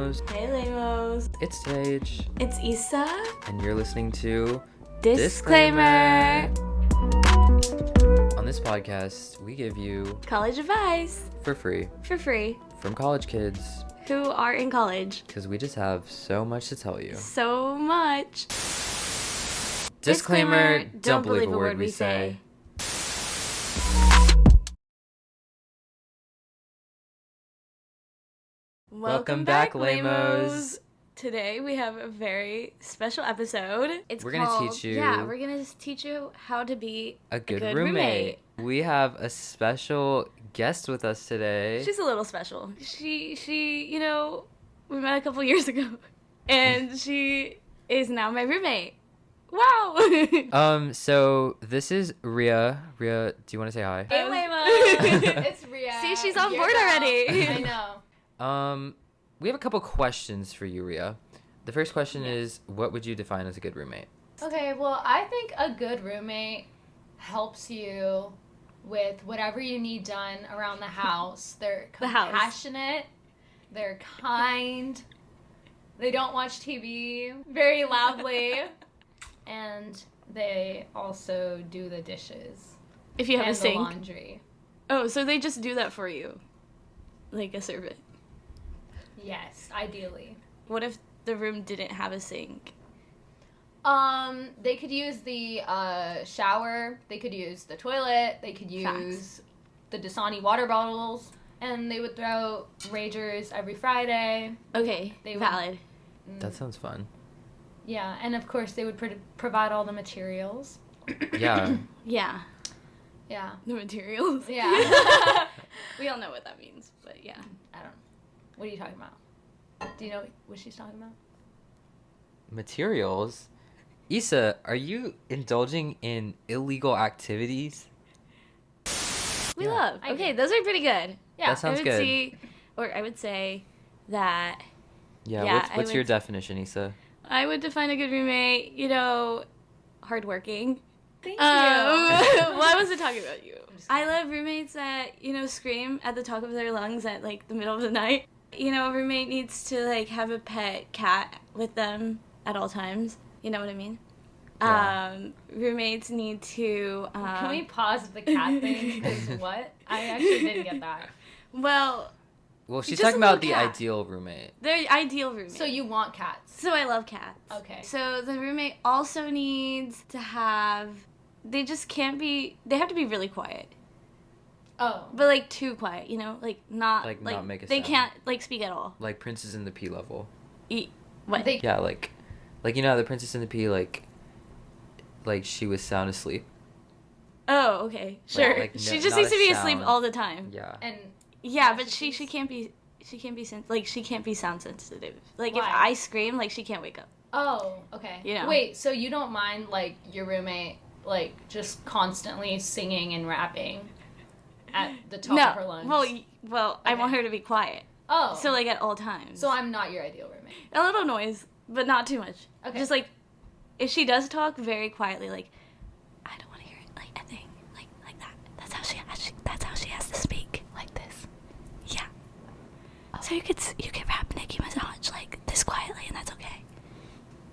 Lamos. Hey Lamos. It's Tej. It's Isa. And you're listening to Disclaimer. On this podcast, we give you College advice. for free from college kids. Who are in college. Because we just have so much to tell you. So much. Disclaimer, don't believe a word we say. Welcome back, Lamos. Today we have a very special episode. We're gonna teach you- we're gonna teach you how to be A good roommate. We have a special guest with us today. She's a little special. She, we met a couple years ago, and she is now my roommate. Wow. So this is Rhea. Rhea, do you want to say hi? Hey, Layla. It's Rhea. See, she's on board girl. already. I know. We have a couple questions for you, Rhea. The first question is, what would you define as a good roommate? Okay, well, I think a good roommate helps you with whatever you need done around the house. They're compassionate. They're kind. They don't watch TV very loudly. And they also do the dishes. If you have and a sink. the laundry. Oh, so they just do that for you, like a servant. Yes, ideally. What if the room didn't have a sink? They could use the shower. They could use the toilet. They could use the Dasani water bottles, and they would throw Ragers every Friday. Okay, valid. That sounds fun. Yeah, and of course they would provide all the materials. Yeah. Yeah, Yeah. the materials. Yeah. We all know what that means, but yeah. I don't know. What are you talking about? Do you know what she's talking about? Materials? Isa, are you indulging in illegal activities? We Yeah. love. I Okay, do. those are pretty good. Yeah. That sounds good. I would say that Yeah, Yeah, what's I your would- definition, Isa? I would define a good roommate, hardworking. Thank Well, I wasn't talking about you. I love roommates that, scream at the top of their lungs at, the middle of the night. A roommate needs to, have a pet cat with them at all times. You know what I mean? Yeah. Roommates need to... Can we pause the cat thing? Because what? I actually didn't get that. Well, Well, she's Just talking a little about the cat. ideal roommate. they're ideal roommates. So you want cats? So I love cats. Okay. So the roommate also needs to have... They have to be really quiet. Oh. But, too quiet, not... not make a They sound. can't, speak at all. Like Princess in the Pea level. What? They- Yeah, like the Princess in the Pea, she was sound asleep. Oh, okay. Sure. She just not needs a to be asleep sound. all the time. Yeah. And Yeah, but she can't be she can't be sound sensitive. If Why? I scream, she can't wake up. oh, okay. Yeah. Wait, so you don't mind your roommate just constantly singing and rapping at the top of her lungs? Well, I Okay. want her to be quiet. Oh. So at all times. So I'm not your ideal roommate. a little noise, but not too much. Okay. Just if she does talk very quietly, I don't want to hear it, a thing, like that. That's how she has to speak, like this. Yeah. So you could rap Nicki Minaj this quietly, and that's okay.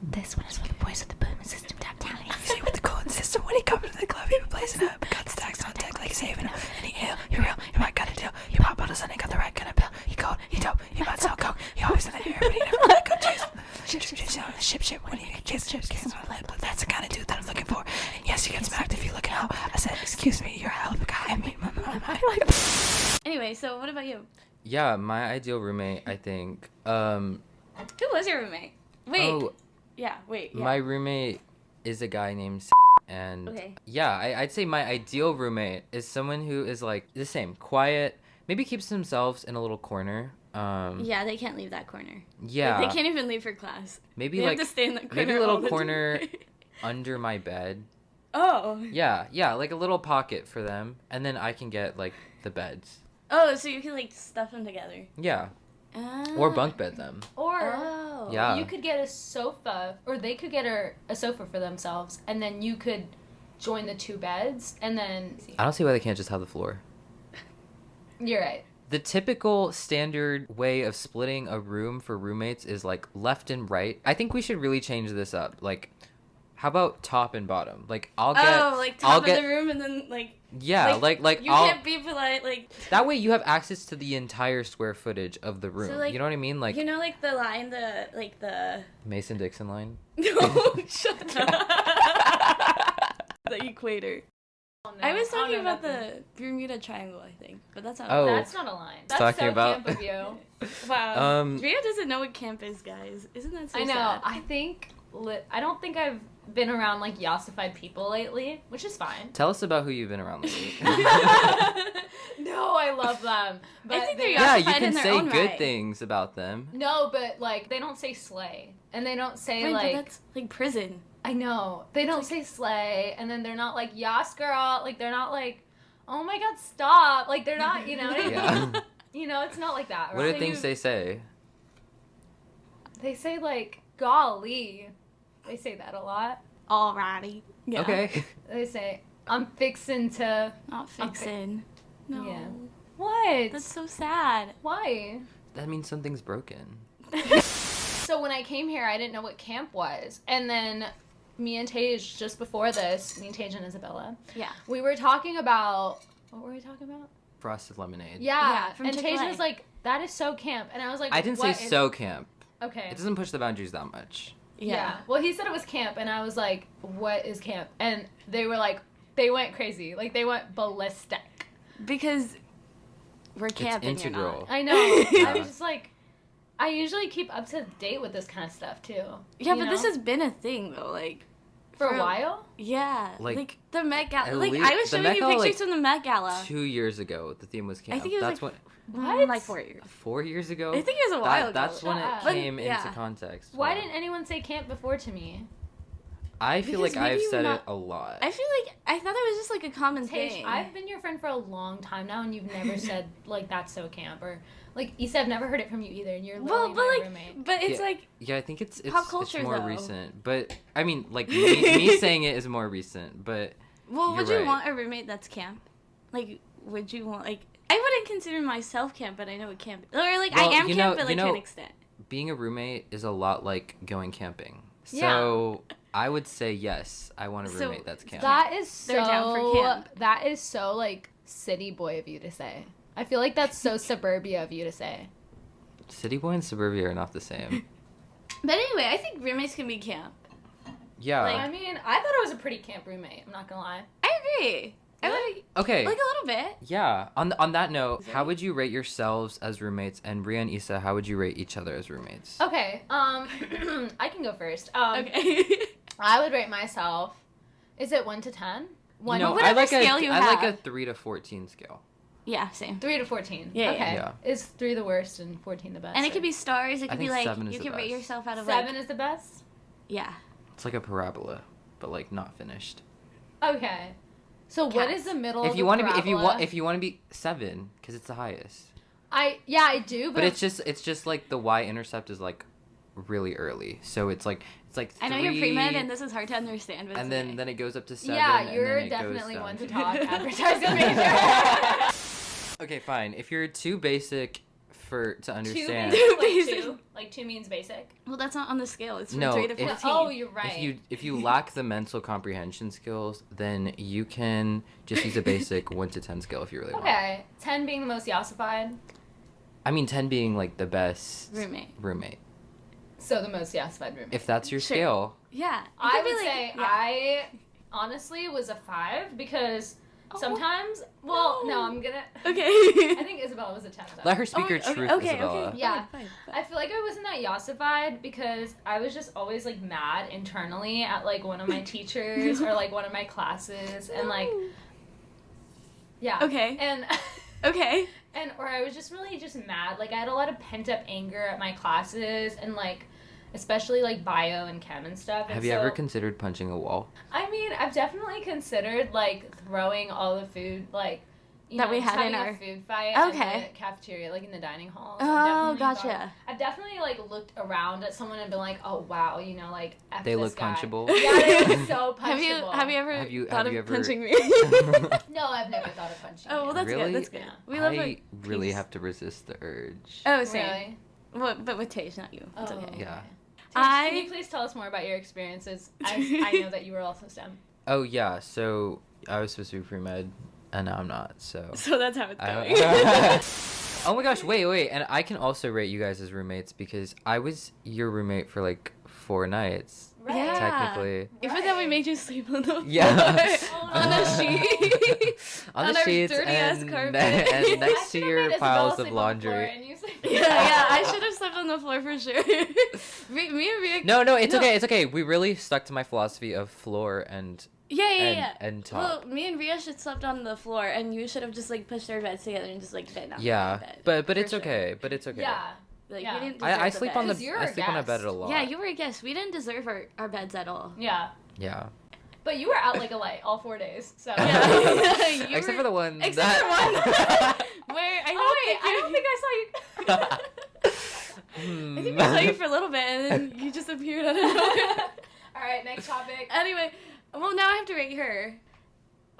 This one is for the boys with the booming system tap down. See with the cooling system when he comes to the club, he plays it up. Got stacks on deck like saving him. And he ill, you're real, you might got a deal. You pop bottles and he got the right kind of pill. He cold, he dope, he might sell coke. He always in the air, but he never let go chase. Ship on the ship when he gets chips, kisses my lip. That's the kind of dude that I'm looking for. And yes, you get smacked if you look out. I said, excuse me, you're a hell of a guy. I mean, Anyway, so what about you? Yeah, my ideal roommate, I think. Who was your roommate? Wait. Oh, Yeah, wait. Yeah. my roommate is a guy named and Okay. yeah, I'd say my ideal roommate is someone who is the same, quiet, maybe keeps themselves in a little corner. Yeah, they can't leave that corner. Yeah. They can't even leave for class. Maybe They have to stay in that corner. maybe a all little the corner time. under my bed. Oh. Yeah, a little pocket for them, and then I can get the beds. Oh, so you can stuff them together. Yeah, Ah. or bunk bed them. Or Oh. Yeah. you could get a sofa, or they could get a sofa for themselves, and then you could join the two beds, and then... I don't see why they can't just have the floor. You're right. the typical standard way of splitting a room for roommates is like left and right. I think we should really change this up. Like, how about top and bottom? Like, like top of the room and then like. Yeah, like you can't be polite, like. That way you have access to the entire square footage of the room. So, like, you know what I mean? Like, you know, like the line, the Mason-Dixon line. No, shut up. The equator. Oh, no. I was talking about the Bermuda Triangle, I think, but that's not. Oh. That's not a line. That's Talking so about- camp of you. Wow. Ria doesn't know what camp is, guys. Isn't that so I know. sad? I think. I don't think I've been around like yassified people lately, which is fine. Tell us about who you've been around lately. No, I love them. But I think they're Yeah, you Yassified can in their say own good right. things about them. No, but like they don't say slay, and they don't say Wait, like. but that's like prison. I know they don't say slay, and then they're not like yas girl. Like they're not like, oh my god, stop. Like they're not. You know what I mean? Yeah. You know, it's not like that. What Right? are things they say? They say like golly. They say that a lot. Alrighty. Yeah. Okay. They say I'm fixin' to. Not fixin'. No. Yeah. What? That's so sad. Why? That means something's broken. So when I came here, I didn't know what camp was, and then me and Tej just before this, me and Tej and Isabella, Yeah. we were talking about what were we talking about? Frosted lemonade. Yeah, from and Tej Chick-fil-A. was like, "That is so camp," and I was like, I didn't say "What is-" so camp. Okay. It doesn't push the boundaries that much. Yeah. Well, he said it was camp, and I was like, "What is camp?" And they were like, they went crazy, like they went ballistic. Because we're camping. It's integral. You're not. I know. I Yeah. was just like, I usually keep up to date with this kind of stuff too. Yeah, you but this know? has been a thing though. Like for a while. Yeah. Like, the Met Gala. at Like least- I was the showing Met you Gala, pictures like, from the Met Gala. 2 years ago, the theme was camp. I think it was That's like- What? Like 4 years. 4 years ago? I think it was a while ago. That's when Shut it up. came But, into yeah. context. Why Wow. didn't anyone say camp before to me? I feel Because like I've maybe said not- it a lot. I feel like I thought that was just like a common Tej, thing. I've been your friend for a long time now, and you've never said like that's so camp or like Isa. I've never heard it from you either, and you're well, literally but my like, roommate. but it's Yeah. like Yeah, I think it's Pop culture, more though. recent. But I mean, like me saying it is more recent. But well, would You're you right. want a roommate that's camp? Like, would you want like? I wouldn't consider myself camp, but I know what camp. Or like Well, I am you camp, know- but like you to an know- extent. being a roommate is a lot like going camping. So I would say yes. I want a So, roommate that's camp. That is so. They're down for camp. That is so like city boy of you to say. I feel like that's so suburbia of you to say. City boy and suburbia are not the same. But anyway, I think roommates can be camp. Yeah. I mean, I thought I was a pretty camp roommate. I'm not gonna lie. I agree. I would okay. like a little bit. Yeah. On that note, how would you rate yourselves as roommates? And Ria and Isa, how would you rate each other as roommates? Okay. I can go first. Okay. I would rate myself. Is it 1 to 10? You know, whatever I like scale you I like a have. 3 to 14 scale. Yeah, same. 3 to 14. Yeah, Okay. yeah. Is 3 the worst and 14 the best? And it or- could be stars. It I could be think like 7 is you the can rate best. yourself out of 7 like is the best. yeah. It's like a parabola, but like not finished. Okay. So what Cats. is the middle? If of you the want to be, parabola? if you want to be 7, because it's the highest. I do, But it's just like the y-intercept is like really early, so it's like 3. I know you're pre-med and this is hard to understand. But and then it goes up to 7. yeah, and you're then it definitely goes one to down. talk advertising major. Okay, fine. If you're too basic to Two understand. means like Basic. 2. Like 2 means basic. well, that's not on the scale. It's from No, 3 to if- 14. Oh, you're right. If you lack the mental comprehension skills, then you can just use a basic 1 to 10 scale if you really want. Okay, 10 being the most yassified, I mean 10 being like the best Roommate. so the most yassified roommate. If that's your Sure. scale. Yeah. It I could be would like- say yeah. I honestly was a 5 because Oh, sometimes. Well, no, I'm gonna. Okay. I think Isabella was a 10 though. Let her speak her okay, truth, okay, Isabella. okay. Yeah. Fine, fine. I feel like I wasn't that yassified because I was just always like mad internally at like one of my teachers or like one of my classes and like yeah. Okay. And Okay. and or I was just really just mad. Like I had a lot of pent up anger at my classes and like especially like bio and chem and stuff. And Have you so, ever considered punching a wall? I mean, I've definitely considered like throwing all the food like That we had in having our a food fight Okay. in the cafeteria, like in the dining hall. Oh, I've gotcha. I've definitely like looked around at someone and been like, oh wow, like F They this look guy. punchable. Yeah, they look so punchable. Have you ever Have you- thought have of you ever- punching me? No, I've never thought of punching. Oh, well, you. that's Really? good. That's good. Yeah. We love I really peace. have to resist the urge. Oh, same. Really? Well, but with Tej, not you. It's Oh, okay. Yeah. Tej, can you please tell us more about your experiences? I know that you were also STEM. Oh yeah, so I was supposed to be pre-med, and now I'm not. So. So that's how it's I going. don't- Oh my gosh! Wait, and I can also rate you guys as roommates because I was your roommate for like 4 nights. Right. Yeah. Technically. Even though we made you sleep on the floor. Yeah. On a sheet. On On the our sheets dirty-ass and, carpet. and I next to should've your made Isabella piles sleep of on the floor laundry. and you sleep- Yeah, I should have slept on the floor for sure. me and Ria. No, it's okay. It's okay. We really stuck to my philosophy of floor and Yeah. and Well, top. me and Ria should slept on the floor, and you should have just like pushed our beds together and just like been on Yeah, the bed. but for it's sure. okay. But it's okay. Yeah. Like Yeah. we didn't. I deserve sleep the on the bed. Because you're I a sleep on a bed guest. a lot. Yeah, you were a guest. We didn't deserve our beds at all. Yeah. Yeah. But you were out like a light all 4 days. So. Yeah. You Except were- for the one. Except for one. Where I don't think I don't think I saw you. I think I saw you for a little bit, and then you just appeared out of nowhere. All right, next topic. Anyway, well now I have to rate her.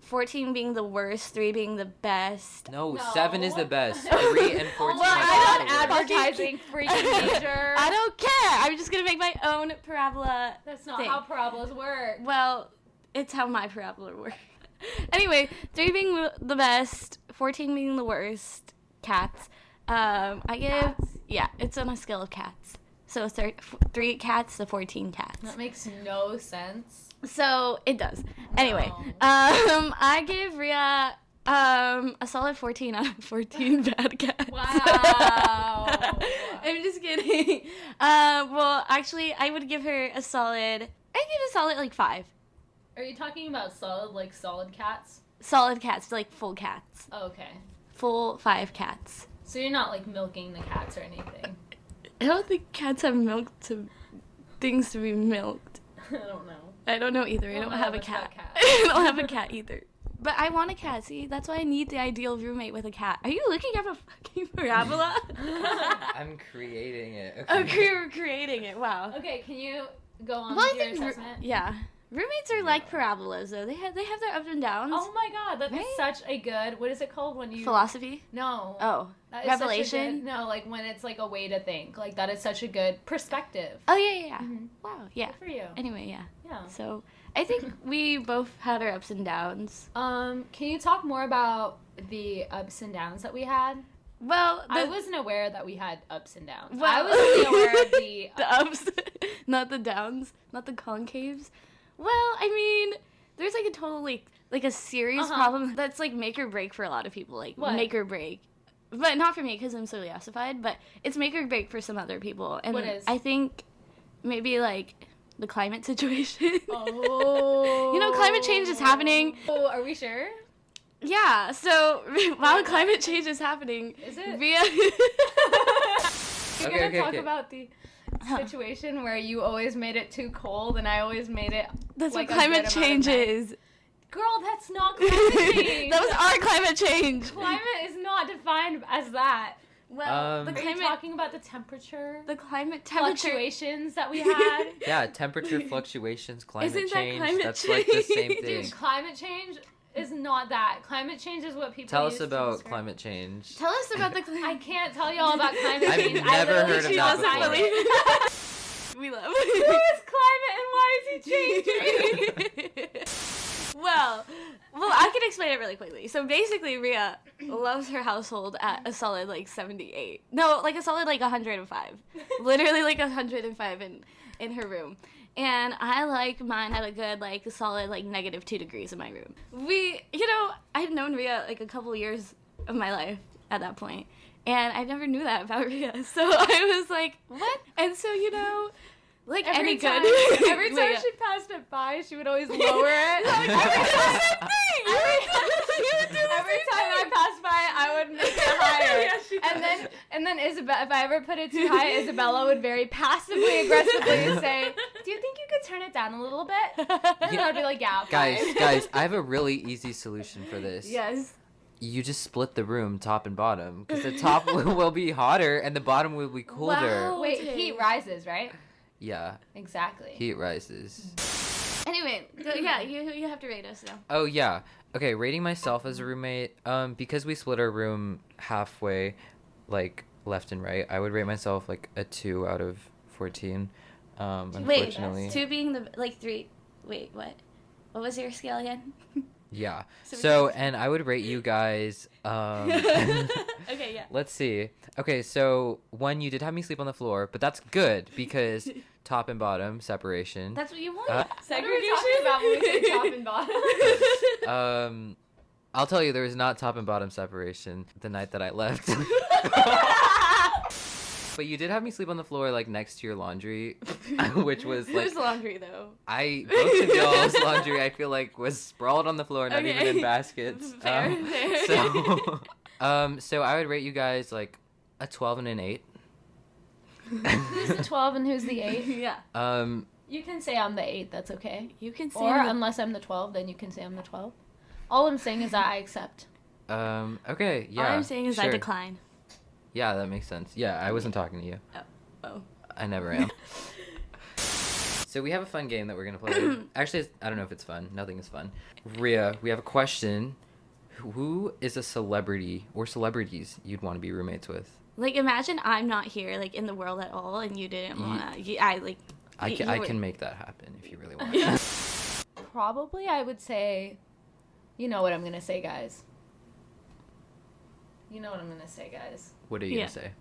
14 being the worst, 3 being the best. No, No. 7 is the best. 3 and 14 Well, is I'm the not worst. advertising freaking major. I don't care. I'm just gonna make my own parabola. That's not thing. how parabolas work. Well, it's how my parabola works. Anyway, 3 being the best, 14 being the worst. Cats. I give Cats? yeah, it's on a scale of cats. So 3 cats to 14 cats. That makes no sense. So it does. Anyway, No. I give Ria a solid 14 out of 14 bad cats. Wow. I'm just kidding. Well, actually, I would give her a solid. I give a solid like 5. Are you talking about solid cats? Solid cats, like full cats, Oh, okay. full 5 cats. So you're not like milking the cats or anything. I don't think cats have things to be milked. I don't know. I don't know either. I Well, don't no, have a that's cat. not cat. I don't have a cat either. But I want a cat. See, that's why I need the ideal roommate with a cat. Are you looking at a fucking parabola? I'm creating it. Okay, we're creating it. Wow. Okay, can you go on Well, I with your think assessment? yeah, roommates are like parabolas though. They have their ups and downs. Oh my god, that is Right? such a good. What is it called when you? Philosophy. No. Oh, That is such a revelation. good- no, like when it's like a way to think. Like that is such a good perspective. Oh yeah. Mhm. Wow. Yeah. Good for you. Anyway, yeah. Yeah. So I think we both had our ups and downs. Can you talk more about the ups and downs that we had? Well, I wasn't aware that we had ups and downs. Well- I was only aware of the. the ups, not the downs, not the concaves. Well, I mean, there's like a total like a serious Uh-huh. problem that's like make or break for a lot of people. Like What? make or break, but not for me because I'm socially ossified. But it's make or break for some other people. And What is? I think maybe like the climate situation. Oh. You know, climate change is happening. Oh, are we sure? Yeah. So while climate change is happening, Is it? via You're Okay, gonna okay, talk okay. about the situation where you always made it too cold and I always made it. that's like what a good climate amount of change night. is. Girl, that's not climate change. That was our climate change. Climate is not defined as that. Well, the Are Are you climate, talking about the temperature? the climate temperature. Fluctuations that we had? Yeah, temperature fluctuations, climate Isn't that change. climate That's like the same change? thing. Dude, climate change is not that. Climate change is what people Tell use us to about describe- climate change. Tell us about the I climate. can't tell you all about climate I've change. never I literally heard of She that doesn't before. believe it. We love Who is climate and why is he changing? well, I can explain it really quickly. So basically, Ria loves her household at a solid like 78. No, like a solid like 105. Literally like 105 in her room. And I like mine at a good like solid like -2 degrees in my room. I've known Ria like a couple years of my life at that point, and I never knew that about Ria. So I was like, what? And so like any good. Every time Ria. she passed it by, she would always lower it. Every time I passed by, I would make it higher. Yeah, she does. and then Isabella, if I ever put it too high, Isabella would very passively aggressively say, "Do you think you could turn it down a little bit?" And I'd be like, "Yeah, fine." Guys, I have a really easy solution for this. Yes. you just split the room top and bottom because the top will be hotter and the bottom will be colder. Wow. Wait, Okay. heat rises, right? Yeah, Exactly. heat rises. Anyway, so yeah, you have to rate us now. Oh yeah. Okay, rating myself as a roommate. Because we split our room halfway, like left and right, I would rate myself like a 2 out of 14. Wait, Unfortunately. 2 being the like 3. Wait, what? What was your scale again? Yeah. So we So, can- and I would rate you guys. Okay, yeah. Let's see. Okay, so 1, you did have me sleep on the floor, but that's good because top and bottom separation. That's what you want. Uh, What are we talking about when we say top and bottom? I'll tell you, there was not top and bottom separation the night that I left. But you did have me sleep on the floor, like next to your laundry, which was like Whose laundry though? both of y'all's laundry. I feel like was sprawled on the floor, not even Okay. in baskets. Fair, fair. So I would rate you guys like a 12 and an 8. Who's the 12 and who's the 8? Yeah. You can say I'm the 8, that's okay. You can say Or I'm the- unless I'm the 12, then you can say I'm the 12. All I'm saying is that I accept. Okay, yeah. All I'm saying is I sure. decline. Yeah, that makes sense. Yeah, I wasn't talking to you. Oh. I never am. So we have a fun game that we're gonna play. Actually, I don't know if it's fun. Nothing is fun. Rhea, we have a question. Who is a celebrity or celebrities you'd want to be roommates with? Like, imagine I'm not here, like, in the world at all, and you didn't wanna. I can make that happen if you really want. Probably I would say, you know what I'm going to say, guys. You know what I'm going to say, guys. What are you Yeah. gonna say?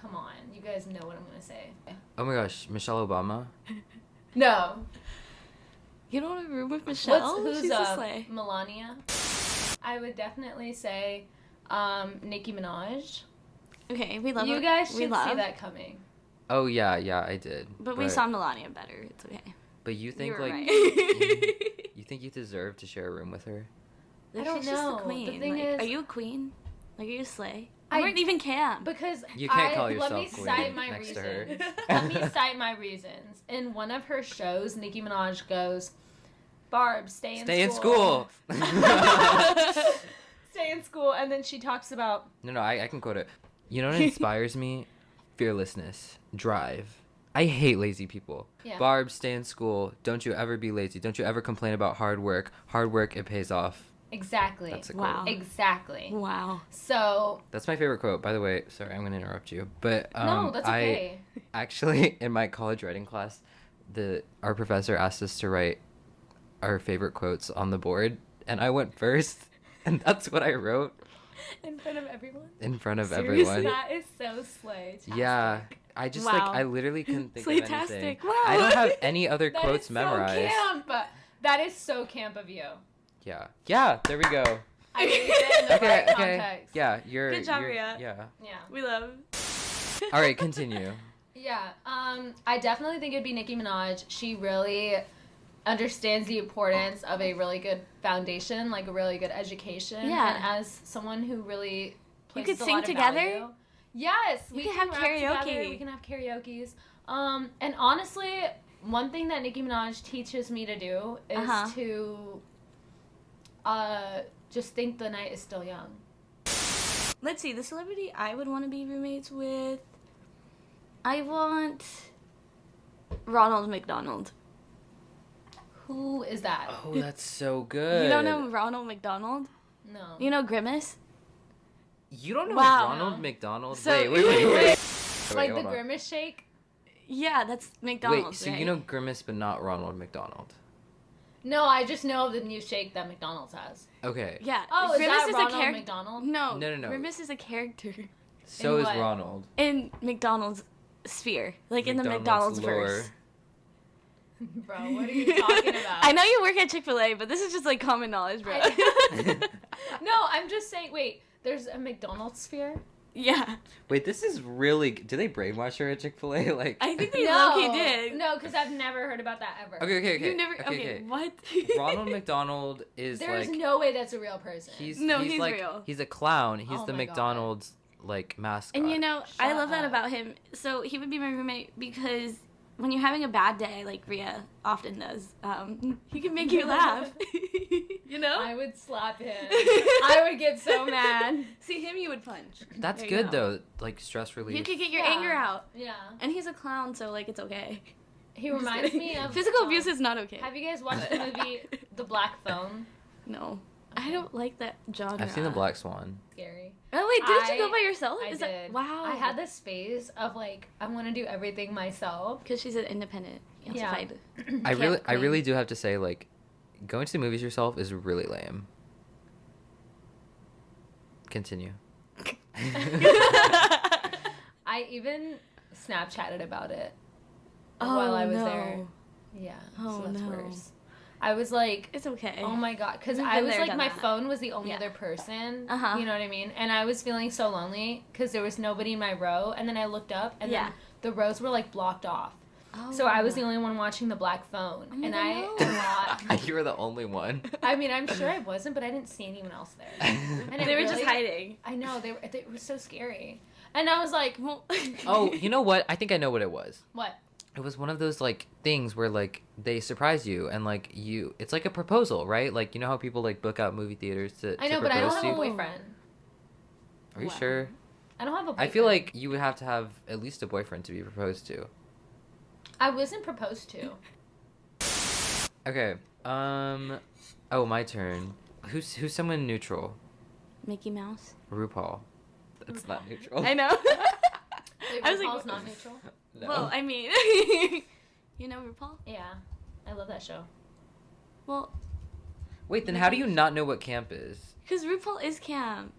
Come on. You guys know what I'm going to say. Oh my gosh, Michelle Obama. No. You don't want to room with Michelle? Who's She's a slay. Melania? I would definitely say Nicki Minaj. Okay, we love You it. guys we should love. see that coming. Oh yeah, I did. But we saw Melania better. It's okay. But you think were like right. you think you deserve to share a room with her? I don't She's just know. the The queen. thing Like, is- are you a queen? Like, are you a slay? I- I weren't even camp. Because You can't call let yourself me queen cite my next to her. reasons. Let me cite my reasons. In one of her shows, Nicki Minaj goes, "Barb, stay in school. Stay in school." And then she talks about, No, I can quote it. You know what inspires me? Fearlessness. Drive. I hate lazy people. Yeah. Barb, stay in school. Don't you ever be lazy. Don't you ever complain about hard work. Hard work, it pays off. exactly. That's a Wow. quote. Exactly. Wow. So, That's my favorite quote. By the way, sorry, I'm going to interrupt you. But no, that's okay. Actually, in my college writing class, our professor asked us to write our favorite quotes on the board, and I went first, and that's what I wrote In front of everyone? in front of Seriously? everyone. That is so slay. Yeah, I just Wow. I literally couldn't think of Slaytastic. anything. Wow. I don't have any other That quotes is so memorized. camp. That is so camp of you. Yeah, there we go. I used it in the Okay, right okay. context. Yeah, you're. Good job, you're- Rhea. Yeah. Yeah. We love. All right, continue. Yeah, I definitely think it'd be Nicki Minaj. She really understands the importance of a really good foundation, like a really good education. Yeah. And as someone who really You places could a sing lot of together? value- yes, You we can can have rap together, karaoke. we can have karaoke's. And honestly, one thing that Nicki Minaj teaches me to do is Uh-huh. to just think the night is still young. Let's see. The celebrity I would want to be roommates with. I want Ronald McDonald. Who is that? Oh, that's so good. You don't know Ronald McDonald? No. You know Grimace? You don't know Wow. Ronald McDonald? So- wait. Like hold the on. Grimace shake? Yeah, that's Wait, McDonald's. so right? you know Grimace, but not Ronald McDonald? No, I just know of the new shake that McDonald's has. Okay. Yeah. Oh, is Grimace that is Ronald a character. McDonald? No, No. Grimace is a character So In is what? Ronald. in McDonald's sphere, like in the McDonald's McDonald's verse. lore. Bro, what are you talking about? I know you work at Chick-fil-A, but this is just like common knowledge, bro. No, I'm just saying, wait, there's a McDonald's sphere? Yeah, Wait, this is really. Do they brainwash her at Chick-fil-A? Like. I think they No. low-key did. No, because I've never heard about that ever. Okay. You never. Okay. What? Ronald McDonald is There's like. no way that's a real person. He's He's like, real. He's a clown. He's Oh the my God. McDonald's like mascot. And you know, I Shut love that up. about him. So he would be my roommate because when you're having a bad day, like Rhea often does, he can make you laugh. You know? I would slap him. I would get so mad. See, him you would punch. That's There you good, go. though. Like, stress relief. You could get your Yeah. anger out. Yeah. And he's a clown, so, like, it's okay. He reminds me of... Physical abuse is not okay. Have you guys watched the movie The Black Phone? No. I don't like that genre. I've seen The Black Swan. Scary. Oh, wait, did you go by yourself? I Is did. That, wow. I had this phase of, like, I want to do everything myself. Because she's an independent. Yeah. I really queen. do have to say, like, going to the movies yourself is really lame. Continue. I even Snapchatted about it Oh, while I was no. there. Yeah, Oh, so that's no. worse. I was like, It's okay. oh my god, because We've I been was there, like, done my that. phone was the only Yeah. other person. Uh-huh. You know what I mean? And I was feeling so lonely because there was nobody in my row. And then I looked up, and Yeah. then the rows were like blocked off. Oh. So I was the only one watching The Black Phone, Oh my and God, I no. You were the only one. I mean, I'm sure I wasn't, but I didn't see anyone else there. And it They were just really- hiding. I know it was so scary, and I was like, Well, Oh, you know what? I think I know what it was. what? It was one of those, like, things where, like, they surprise you and, like, it's like a proposal, right? Like, you know how people, like, book out movie theaters to I know, to but I don't propose have to a you? boyfriend. Are you Wow. sure? I don't have a boyfriend. I feel like you would have to have at least a boyfriend to be proposed to. I wasn't proposed to. Okay. Oh, my turn. Who's someone neutral? Mickey Mouse. RuPaul. That's not neutral. I know. Wait, I was like, RuPaul's not neutral? No. Well, I mean, you know RuPaul? Yeah, I love that show. Well, Wait, then how do you not know what camp is? because RuPaul is camp.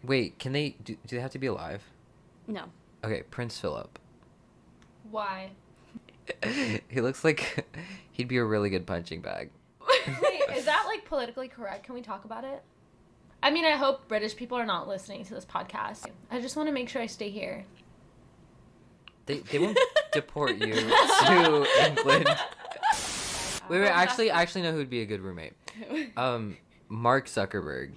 Wait, can they do they have to be alive? No. Okay, Prince Philip. Why? He looks like he'd be a really good punching bag. Wait, is that like politically correct? Can we talk about it? I mean, I hope British people are not listening to this podcast. I just want to make sure I stay here. They won't deport you to England. Wait, I actually know who'd be a good roommate. Mark Zuckerberg,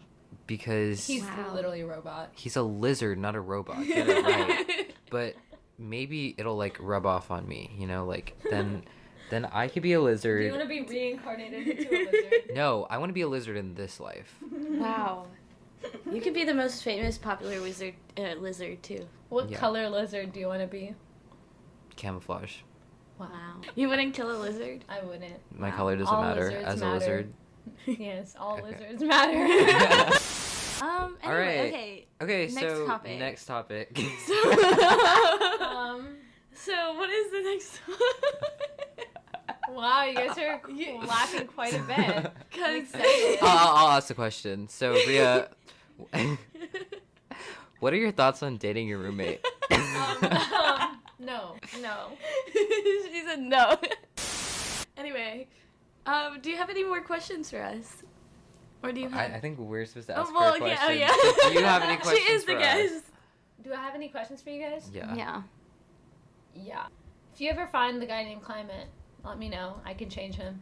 because He's Wow. literally a robot. he's a lizard, not a robot. Get it right. But maybe it'll like rub off on me, you know, like then I could be a Do lizard. you want to be reincarnated into a lizard? No, I want to be a lizard in this life. Wow. You could be the most famous, popular lizard too. What Yeah. color lizard do you want to be? Camouflage. Wow. You wouldn't kill a lizard? I wouldn't. My Wow. color doesn't All matter lizards as a matter. lizard. Yes, all Okay. lizards matter. Anyway, All right. okay. Okay, Next so topic. next topic. So what is the next Wow, you guys are laughing quite a bit. I'm excited. I'll ask the question. So, Ria, what are your thoughts on dating your roommate? No. She said no. Anyway, do you have any more questions for us? Or do you have... I think we're supposed to ask well, her yeah, questions. oh, yeah. So do you have any questions She is the for guest. us? Do I have any questions for you guys? Yeah. Yeah. Yeah. If you ever find the guy named Climate, let me know. I can change him.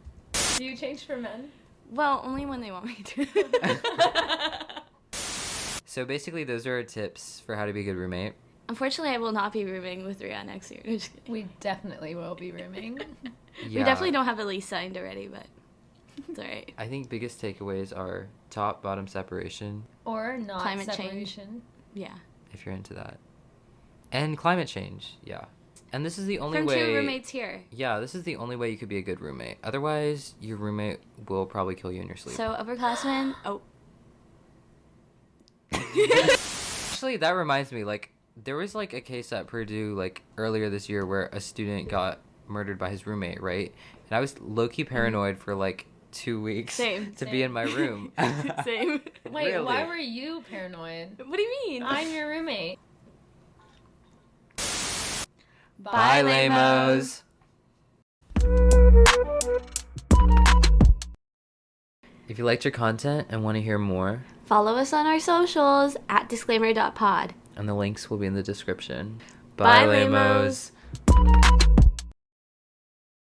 Do you change for men? Well, only when they want me to. So basically, those are our tips for how to be a good roommate. Unfortunately, I will not be rooming with Rhea next year. I'm just kidding. We definitely will be rooming. Yeah. We definitely don't have a lease signed already, but it's alright. I think biggest takeaways are top bottom separation, Or not Climate change. separation. Yeah. if you're into that, and climate change. Yeah. And this is the only From way. two roommates here. Yeah, this is the only way you could be a good roommate. Otherwise, your roommate will probably kill you in your sleep. So, upperclassmen. Oh. Actually, that reminds me, like, there was, like, a case at Purdue, like, earlier this year where a student got murdered by his roommate, right? And I was low-key paranoid for, like, 2 weeks Same, to be same. in my room. Same. Wait, Really? why were you paranoid? What do you mean? I'm your roommate. Bye, lamos. If you liked your content and want to hear more, Follow us on our socials at disclaimer.pod. and the links will be in the description. Bye, lamos. lamos.